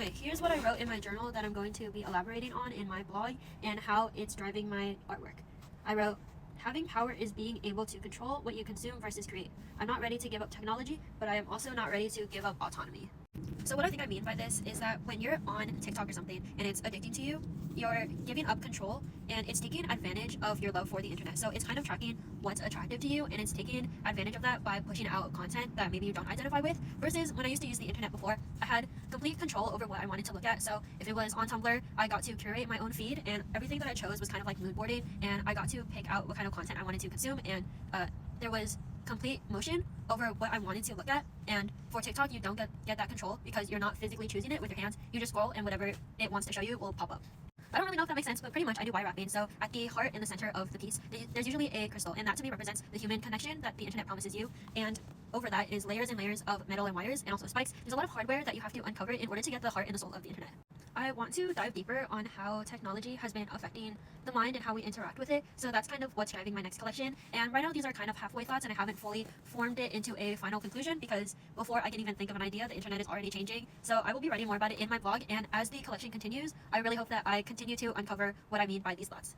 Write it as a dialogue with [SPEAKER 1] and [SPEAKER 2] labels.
[SPEAKER 1] Okay, here's what I wrote in my journal that I'm going to be elaborating on in my blog and how it's driving my artwork. I wrote, having power is being able to control what you consume versus create. I'm not ready to give up technology, but I am also not ready to give up autonomy. So what I think I mean by this is that when you're on TikTok or something and it's addicting to you, you're giving up control and it's taking advantage of your love for the internet. So it's kind of tracking what's attractive to you and it's taking advantage of that by pushing out content that maybe you don't identify with. Versus when I used to use the internet before, I had complete control over what I wanted to look at. So if it was on Tumblr, I got to curate my own feed and everything that I chose was kind of like mood boarding, and I got to pick out what kind of content I wanted to consume, and there was complete motion over what I wanted to look at. And for TikTok, you don't get that control because you're not physically choosing it with your hands. You just scroll and whatever it wants to show you will pop up. I don't really know if that makes sense, but pretty much I do wire wrapping. So at the heart in the center of the piece, there's usually a crystal, and that to me represents the human connection that the internet promises you. And over that is layers and layers of metal and wires and also spikes. There's a lot of hardware that you have to uncover in order to get the heart and the soul of the internet. I want to dive deeper on how technology has been affecting the mind and how we interact with it. So that's kind of what's driving my next collection. And right now these are kind of halfway thoughts and I haven't fully formed it into a final conclusion because before I can even think of an idea, the internet is already changing. So I will be writing more about it in my blog, and as the collection continues, I really hope that I continue to uncover what I mean by these thoughts.